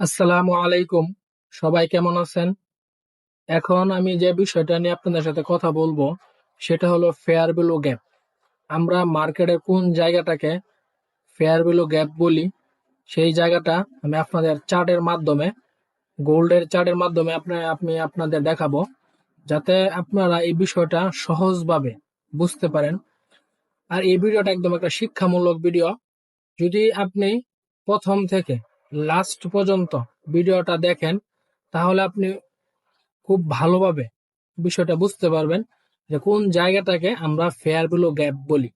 আসসালামু আলাইকুম। সবাই কেমন আছেন? এখন আমি যে বিষয়টা নিয়ে আপনাদের সাথে কথা বলবো সেটা হলো ফেয়ার ভ্যালু গ্যাপ। আমরা মার্কেটের কোন জায়গাটাকে ফেয়ার ভ্যালু গ্যাপ বলি, সেই জায়গাটা আমি আপনাদের চার্টের মাধ্যমে, গোল্ডের চার্টের মাধ্যমে আমি আপনাদের দেখাবো, যাতে আপনারা এই বিষয়টা সহজভাবে বুঝতে পারেন। আর এই ভিডিওটা একদম একটা শিক্ষামূলক ভিডিও। যদি আপনি প্রথম থেকে লাস্ট পর্যন্ত ভিডিওটা দেখেন, তাহলে আপনি খুব ভালোভাবে বিষয়টা বুঝতে পারবেন যে কোন জায়গাটাকে আমরা ফেয়ার ভ্যালু গ্যাপ বলি।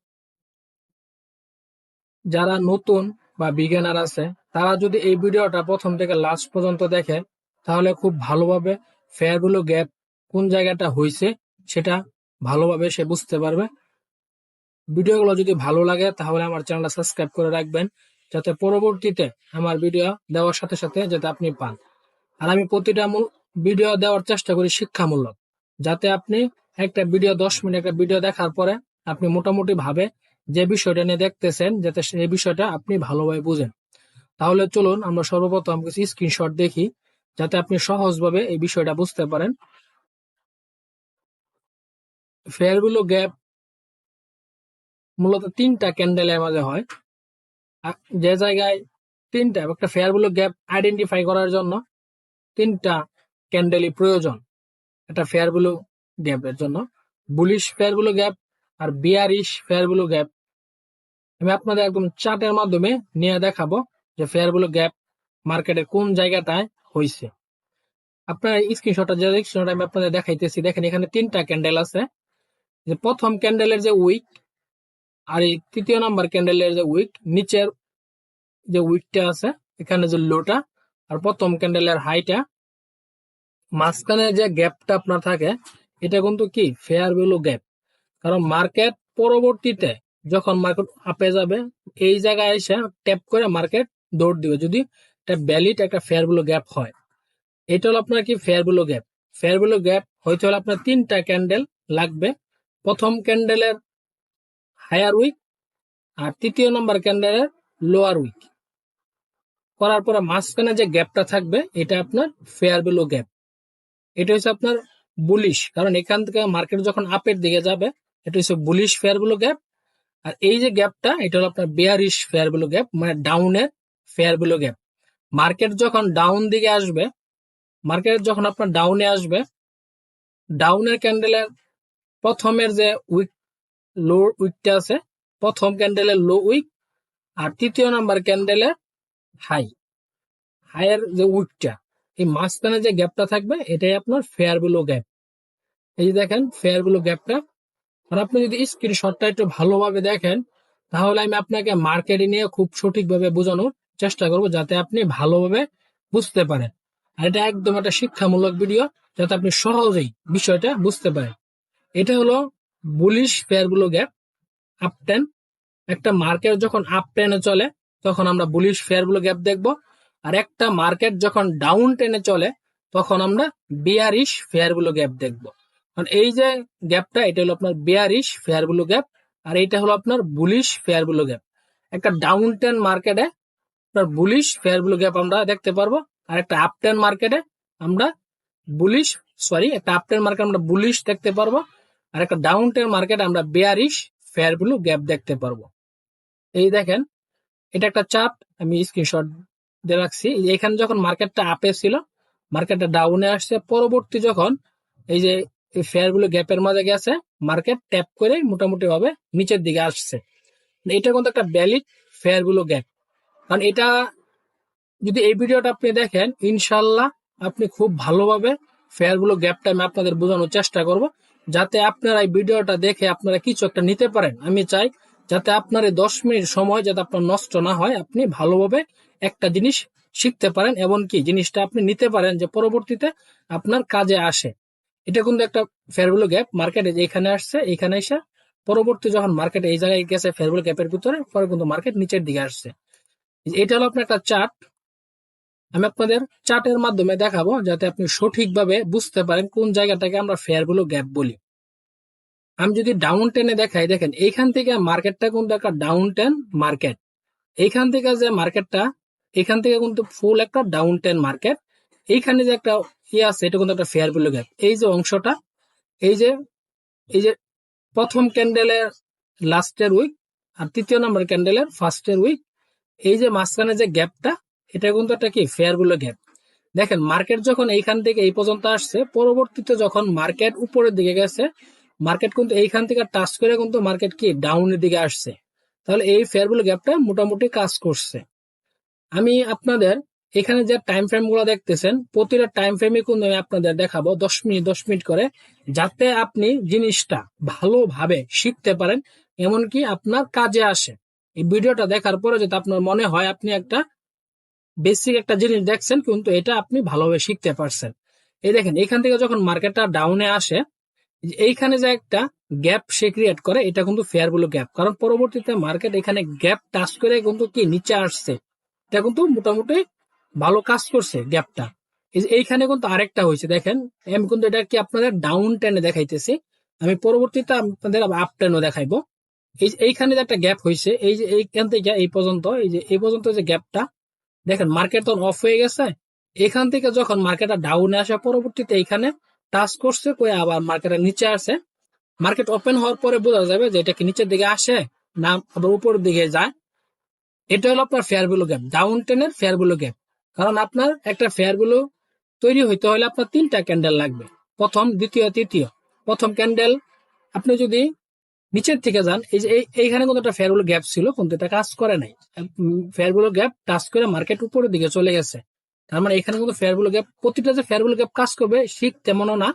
যারা নতুন বা বিগিনার আছে, তারা যদি এই ভিডিওটা প্রথম থেকে লাস্ট পর্যন্ত দেখে, তাহলে খুব ভালোভাবে ফেয়ার ভ্যালু গ্যাপ কোন জায়গাটা হয়েছে সেটা ভালোভাবে সে বুঝতে পারবে। ভিডিওগুলো যদি ভালো লাগে তাহলে আমার চ্যানেলটা সাবস্ক্রাইব করে রাখবেন, যাতে পরবর্তীতে আমার ভিডিও দেওয়ার সাথে সাথে যাতে আপনি পান। আর আমি প্রতিটা ভিডিও দেওয়ার চেষ্টা করি শিক্ষামূলক, যাতে আপনি একটা ভিডিও 10 মিনিট একটা ভিডিও দেখার পরে আপনি মোটামুটি ভাবে যে বিষয়টা নিয়ে দেখতেছেন, যাতে সেই বিষয়টা আপনি ভালোভাবে বুঝেন। তাহলে চলুন আমরা সর্বপ্রথম কিছু স্ক্রিনশট দেখি, যাতে আপনি সহজভাবে এই বিষয়টা বুঝতে পারেন। ফেয়ার ভ্যালু গ্যাপ মূলত তিনটা ক্যান্ডেলের মাঝে হয়। যে জায়গায় তিনটা একটা ফেয়ার ভ্যালু গ্যাপ আইডেন্টিফাই করার জন্য তিনটা ক্যান্ডেলই প্রয়োজন একটা ফেয়ার ভ্যালু গ্যাপের জন্য: বুলিশ ফেয়ার ভ্যালু গ্যাপ আর বিয়ারিশ ফেয়ার ভ্যালু গ্যাপ। আমি আপনাদের একদম চার্টের মাধ্যমে নিয়ে দেখাবো যে ফেয়ার ভ্যালু গ্যাপ মার্কেটের কোন জায়গাটায় হয়েছে। আপনার স্ক্রিনশটটা যে স্ক্রিনশট আমি আপনাদের দেখাইতেছি, দেখেন এখানে তিনটা ক্যান্ডেল আছে। যে প্রথম ক্যান্ডেলের যে উইক আর এই তৃতীয় নাম্বার ক্যান্ডেলের যে উইক, নিচের যে উইকটা আছে এখানে যে লোটা, আর প্রথম ক্যান্ডেলের হাইটা, মাঝখানে যে গ্যাপটা আপনার থাকে, এটা কিন্তু কি ফেয়ার ভ্যালু গ্যাপ। কারণ মার্কেট পরবর্তীতে যখন মার্কেট আপে যাবে, এই জায়গায় এসে ট্যাপ করে মার্কেট দৌড় দিবে যদি এটা ভ্যালিড একটা ফেয়ার ভ্যালু গ্যাপ হয়। এটা হলো আপনার কি fair value gap. Fair value gap হইতে হলে আপনার তিনটা ক্যান্ডেল লাগবে: প্রথম ক্যান্ডেলের হায়ার উইক, আর তৃতীয় নম্বর ক্যান্ডেলের লোয়ার উইক। করার পরে মাঝখানে যে গ্যাপটা থাকবে এটা আপনার ফেয়ার ভ্যালু গ্যাপ। এটা হচ্ছে আপনার বুলিশ, কারণ এখান থেকে মার্কেট যখন আপের দিকে যাবে, এটা হচ্ছে বুলিশ ফেয়ার ভ্যালু গ্যাপ। আর এই যে গ্যাপটা, এটা হলো আপনার বেয়ারিশ ফেয়ার ভ্যালু গ্যাপ, মানে ডাউনের ফেয়ার ভ্যালু গ্যাপ। মার্কেট যখন ডাউন দিকে আসবে, মার্কেট যখন আপনার ডাউনে আসবে, ডাউনের ক্যান্ডেলের প্রথমের যে উইক, লো উইকটা আছে, প্রথম ক্যান্ডেলের লো উইক, আর তৃতীয় নাম্বার ক্যান্ডেলের হাই, হাইয়ের যে উইকটা, এই মাঝখানে যে গ্যাপটা থাকবে এটাই আপনার ফেয়ার ভ্যালু গ্যাপ। এই যে দেখেন ফেয়ার ভ্যালু গ্যাপটা। আর আপনি যদি স্ক্রিনশটটা একটু ভালোভাবে দেখেন, তাহলে আমি আপনাকে মার্কেটিং নিয়ে খুব সঠিকভাবে বোঝানোর চেষ্টা করব, যাতে আপনি ভালোভাবে বুঝতে পারেন। আর এটা একদম একটা শিক্ষামূলক ভিডিও, যাতে আপনি সহজেই বিষয়টা বুঝতে পারেন। এটা হলো bullish fair value gap, up ten. একটা মার্কেট যখন আপ টেনে চলে, তখন আমরা বুলিশ ফেয়ার ভ্যালু গ্যাপ দেখব। আর একটা মার্কেট যখন ডাউন টেনে চলে, তখন আমরা বিয়ারিশ ফেয়ার ভ্যালু গ্যাপ দেখব। কারণ এই যে গ্যাপটা, এটা হলো আপনার বিয়ারিশ ফেয়ার ভ্যালু গ্যাপ, আর এটা হলো আপনার বুলিশ ফেয়ার ভ্যালু গ্যাপ। একটা ডাউন টেন মার্কেটে আপনার বুলিশ ফেয়ার ভ্যালু গ্যাপ আমরা দেখতে পারবো, আর একটা আপ টেন মার্কেটে আমরা বুলিশ, সরি, একটা আপ টেন মার্কেট আমরা বুলিশ দেখতে পারবো, আর একটা ডাউন টেন মার্কেট আমরা বেয়ারিশ ফেয়ার ভ্যালু গ্যাপ দেখতে পারবো। এই দেখেন, এটা একটা চার্ট, আমি স্ক্রিনশট দিয়ে রাখছি। এখানে যখন মার্কেটটা আপে ছিল, মার্কেটটা ডাউনে আসছে, পরবর্তী যখন এই যে ফেয়ার ভ্যালু গ্যাপের মাঝে গেছে, মার্কেট ট্যাপ করে মোটামুটি ভাবে নিচের দিকে আসছে। এটা কিন্তু একটা ভ্যালিড ফেয়ার ভ্যালু গ্যাপ। কারণ এটা যদি এই ভিডিওটা আপনি দেখেন, ইনশাল্লাহ আপনি খুব ভালোভাবে ফেয়ার ভ্যালু গ্যাপটা আমি আপনাদের বোঝানোর চেষ্টা করব, যাতে আপনারা এই ভিডিওটা দেখে আপনারা কিছু একটা নিতে পারেন। আমি চাই যাতে আপনার এই 10 মিনিট সময় যাতে আপনার নষ্ট না হয়, আপনি ভালোভাবে একটা জিনিস শিখতে পারেন, এবং কি জিনিসটা আপনি নিতে পারেন যে পরবর্তীতে আপনার কাজে আসে। এটা কিন্তু একটা ফেয়ার ভ্যালু গ্যাপ মার্কেটে এখানে আসছে, এখানে এসে পরবর্তী যখন মার্কেট এই জায়গায় গেছে ফেয়ার ভ্যালু গ্যাপের ভিতরে, পরে কিন্তু মার্কেট নিচের দিকে আসছে। এটা হলো আপনার একটা চার্ট, আমি আপনাদের চার্টের মাধ্যমে দেখাবো, যাতে আপনি সঠিকভাবে বুঝতে পারেন কোন জায়গাটাকে আমরা ফেয়ার ভ্যালু গ্যাপ বলি। আমি যদি ডাউন টেনে দেখাই, দেখেন এইখান থেকে মার্কেটটা কিন্তু একটা ডাউন টেন মার্কেট। এইখান থেকে যে মার্কেটটা এখান থেকে কিন্তু ফুল একটা ডাউন ট্রেন মার্কেট। এইখানে যে একটা আছে এটা কিন্তু একটা ফেয়ার ভ্যালু গ্যাপ। এই যে অংশটা, এই যে এই যে প্রথম ক্যান্ডেলের লাস্টের উইক আর তৃতীয় নম্বর ক্যান্ডেলের ফার্স্টের উইক, এই যে মাঝখানে যে গ্যাপটা, এটা কিন্তু একটা কি ফেয়ার ভ্যালু গ্যাপ। দেখেন মার্কেট যখন এইখান থেকে এই পর্যন্ত আসছে, পরবর্তীতে যখন মার্কেট উপরের দিকে গেছে, মার্কেট কিন্তু এইখান থেকে টাচ করে কিন্তু মার্কেট কি ডাউনের দিকে আসছে। তাহলে এই ফেয়ার ভ্যালু গ্যাপটা মোটামুটি কাজ করছে। আমি আপনাদের এখানে যে টাইম ফ্রেম গুলো দেখতেছেন, প্রতিটা টাইম ফ্রেমে কিন্তু আমি আপনাদের দেখাবো 10 মিনিট করে, যাতে আপনি জিনিসটা ভালোভাবে শিখতে পারেন, এমনকি আপনার কাজে আসে। এই ভিডিওটা দেখার পরে যদি আপনার মনে হয় আপনি একটা বেসিক একটা জিনিস দেখছেন, কিন্তু এটা আপনি ভালোভাবে শিখতে পারছেন। এই দেখেন এখান থেকে যখন মার্কেটটা ডাউনে আসে, এইখানে যে একটা গ্যাপ সে ক্রিয়েট করে, এটা কিন্তু ফেয়ার ভ্যালু গ্যাপ। কারণ পরবর্তীতে মার্কেট এখানে গ্যাপ টাচ করে কিন্তু কি নিচে আসছে, এটা কিন্তু মোটামুটি ভালো কাজ করছে গ্যাপটা। এইখানে কিন্তু আরেকটা হয়েছে, দেখেন আমি কিন্তু এটা কি আপনাদের ডাউন টেনে দেখাইতেছি, আমি পরবর্তীতে আপনাদের আপ টেনও দেখাইবো। এইখানে যে একটা গ্যাপ হয়েছে, এই যে এইখান থেকে এই পর্যন্ত, এই যে এই পর্যন্ত যে গ্যাপটা, দেখেন মার্কেট তখন অফ হয়ে গেছে। এখান থেকে যখন মার্কেটটা ডাউনে আসে, পরবর্তীতে এখানে টাচ করছে কই আবার মার্কেটের নিচে আসে। মার্কেট ওপেন হওয়ার পরে বোঝা যাবে যে এটা কি নিচের দিকে আসে না আবার উপরের দিকে যায়। এটা হলো আপনার ফেয়ার ভ্যালু গ্যাপ, ডাউন টেনের ফেয়ার ভ্যালু গ্যাপ। কারণ আপনার একটা ফেয়ার ভ্যালু তৈরি হইতে হলে আপনার 3টা ক্যান্ডেল লাগবে, প্রথম, দ্বিতীয়, তৃতীয়। প্রথম ক্যান্ডেল আপনি যদি নিচের থেকে যান, এই যে এইখানে কিন্তু একটা ফেয়ার ভ্যালু গ্যাপ ছিল, কিন্তু এটা কাজ করে নাই। ফেয়ার ভ্যালু গ্যাপ টাচ করে মার্কেট উপরের দিকে চলে গেছে। তার মানে এখানে কিন্তু ফেয়ার ভ্যালু গ্যাপ, প্রতিটা যে ফেয়ার ভ্যালু গ্যাপ কাজ করবে ঠিক তেমনও না,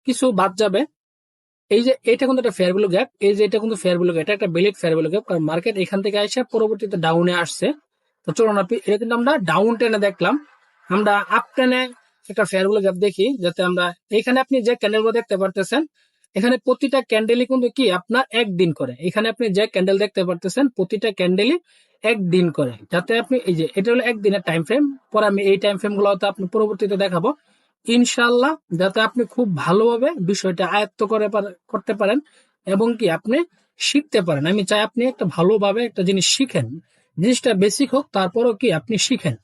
কিছু বাদ যাবে। এই যে এটা কিন্তু একটা ফেয়ার ভ্যালু গ্যাপ, এই যে এটা কিন্তু ফেয়ার ভ্যালু গ্যাপ, এটা একটা ভ্যালিড ফেয়ার ভ্যালু গ্যাপ। কারণ মার্কেট এখান থেকে আসে পরবর্তীতে ডাউনে আসছে। তো চলুন এটা কিন্তু আমরা ডাউন টেনে দেখলাম, আমরা আপ টেনে একটা ফেয়ার ভ্যালু গ্যাপ দেখি, যাতে আমরা এখানে আপনি যে ক্যান্ডেল গুলো দেখতে পারতেছেন, এখানে প্রতিটা ক্যান্ডেলই কিন্তু কি আপনার একদিন করে। এখানে আপনি যে ক্যান্ডেল দেখতে পারতেছেন প্রতিটা ক্যান্ডেলই একদিন করে, যাতে আপনি এই যে এটা হলো একদিনের টাইম ফ্রেম। পরে আমি এই টাইম ফ্রেম গুলো আপনি পরবর্তীতে দেখাবো ইনশাল্লাহ, যাতে আপনি খুব ভালোভাবে বিষয়টা আয়ত্ত করতে পারেন এবং কি আপনি শিখতে পারেন। আমি চাই আপনি একটা ভালোভাবে একটা জিনিস শিখেন, জিনিসটা বেসিক হোক, তারপরও কি আপনি শিখেন।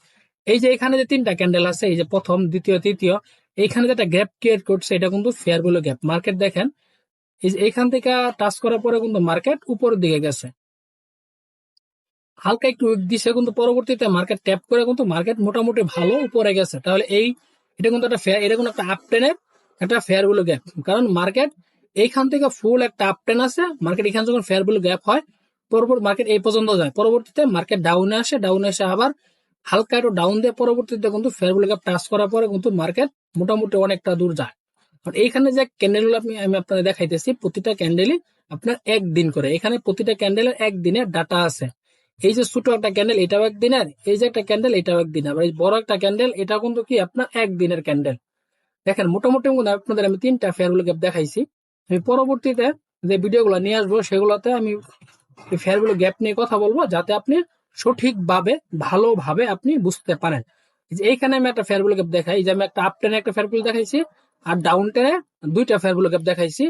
এই যে এখানে যে 3টা ক্যান্ডেল আছে, এই যে প্রথম, দ্বিতীয়, তৃতীয়, এইখানে যে একটা গ্যাপ ক্রিয়েট করছে, এটা কিন্তু ফেয়ার ভ্যালু গ্যাপ। মার্কেট দেখেন এই যে এখান থেকে টাচ করার পরে কিন্তু মার্কেট উপরের দিকে গেছে, হালকা একটু উইক দিছে, কিন্তু পরবর্তীতে মার্কেট ট্যাপ করে কিন্তু মার্কেট মোটামুটি ভালো উপরে গেছে। তাহলে এটা কিন্তু একটা ফেয়ার, এটা কিন্তু একটা আপ টেনের একটা ফেয়ার ভ্যালু গ্যাপ। কারণ মার্কেট এইখান থেকে ফুল একটা আপ টেন আছে, মার্কেট এখানে যখন ফেয়ার ভ্যালু গ্যাপ হয়, পরবর্তী মার্কেট এই পর্যন্ত যায়, পরবর্তীতে মার্কেট ডাউনে আসে, ডাউনে এসে আবার হালকা একটু ডাউন দিয়ে পরবর্তীতে কিন্তু ফেয়ার ভ্যালু গ্যাপ টাচ করার পরে কিন্তু মার্কেট মোটামুটি অনেকটা দূর যায়। আর এইখানে যে ক্যান্ডেল গুলো আমি আপনাদের দেখাইতেছি, প্রতিটা ক্যান্ডেলই আপনার একদিন করে। এখানে প্রতিটা ক্যান্ডেলের একদিনের ডাটা আছে। এই যে ছোট একটা ক্যান্ডেল, এটাও একদিনের, এই যে একটা ক্যান্ডেল, এটাও একদিনের, এই বড় একটা ক্যান্ডেল, এটা কিন্তু কি আপনার একদিনের ক্যান্ডেল। দেখেন মোটামুটি আপনাদের আমি 3টা ফেয়ার ভ্যালু গ্যাপ দেখাইছি। আমি পরবর্তীতে যে ভিডিওগুলো নিয়ে আসবো, সেগুলোতে আমি ফেয়ার ভ্যালু গ্যাপ নিয়ে কথা বলবো, যাতে আপনি সঠিকভাবে ভালোভাবে আপনি বুঝতে পারেন। এইখানে আমি একটা ফেয়ার ভ্যালু গ্যাপ দেখাই, যে আমি একটা আপ টেনে একটা ফেয়ার ভ্যালু দেখাইছি, আর ডাউন টেনে 2টা ফেয়ার ভ্যালু গ্যাপ দেখাইছি।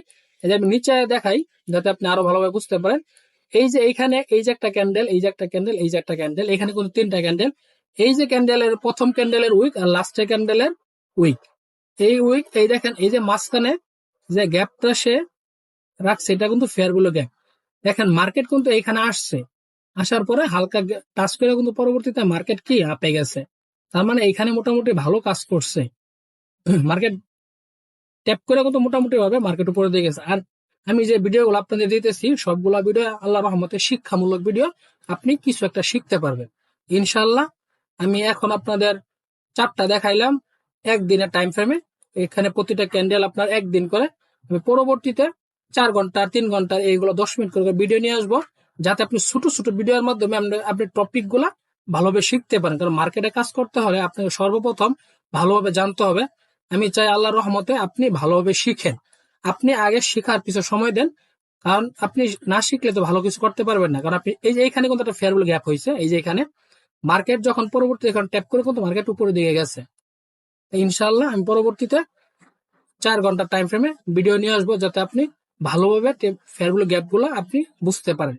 এই যে আমি নিচে দেখাই, যাতে আপনি আরো ভালোভাবে বুঝতে পারেন। এই যে এইখানে এই যে একটা ক্যান্ডেল, এই যে একটা ক্যান্ডেল, এই যে একটা ক্যান্ডেল, এখানে কিন্তু 3টা ক্যান্ডেল। এই যে ক্যান্ডেলের প্রথম ক্যান্ডেলের উইক আর লাস্টের ক্যান্ডেলের উইক, এই উইক, এই দেখেন এই যে মাঝখানে যে গ্যাপটা সে রাখছে, এটা কিন্তু ফেয়ার ভ্যালু গ্যাপ। দেখেন মার্কেট কিন্তু এখানে আসছে, আসার পরে হালকা টাচ করে কিন্তু পরবর্তীতে মার্কেট কি আপে গেছে। তার মানে এখানে মোটামুটি ভালো কাজ করছে, মার্কেট ট্যাপ করে কিন্তু মোটামুটি ভাবে মার্কেট উপরে দিয়ে গেছে। আর আমি যে ভিডিওগুলো আপনাদের দিতেছি, সবগুলা ভিডিও আল্লাহ রহমতে শিক্ষামূলক ভিডিও, আপনি কিছু একটা শিখতে পারবেন ইনশাল্লাহ। আমি এখন আপনাদের 4টা দেখাইলাম একদিনের টাইম ফ্রেমে, এখানে প্রতিটা ক্যান্ডেল আপনার একদিন করে। আমি পরবর্তীতে 4 ঘন্টা, 3 ঘন্টা, এইগুলো 10 মিনিট করে ভিডিও নিয়ে আসবো, যাতে আপনি ছোট ছোট ভিডিওর মাধ্যমে আপনি টপিক গুলা ভালোভাবে শিখতে পারেন। কারণ মার্কেটে কাজ করতে হলে আপনাকে সর্বপ্রথম ভালোভাবে জানতে হবে। আমি চাই আল্লাহর রহমতে আপনি ভালোভাবে শিখেন। আপনি আগে শেখার পিছনে সময় দেন, কারণ আপনি না শিখলে তো ভালো কিছু করতে পারবেন না। কারণ আপনি এই যে এখানে কিন্তু একটা ফেয়ার ভ্যালু গ্যাপ হয়েছে, এই যে এখানে মার্কেট যখন পরবর্তী এখন ট্যাপ করে কিন্তু মার্কেট উপরের দিকে গেছে। ইনশাল্লাহ আমি পরবর্তীতে 4 ঘন্টার টাইম ফ্রেমে ভিডিও নিয়ে আসবো, যাতে আপনি ভালোভাবে ফেয়ার ভ্যালু গ্যাপ গুলো আপনি বুঝতে পারেন।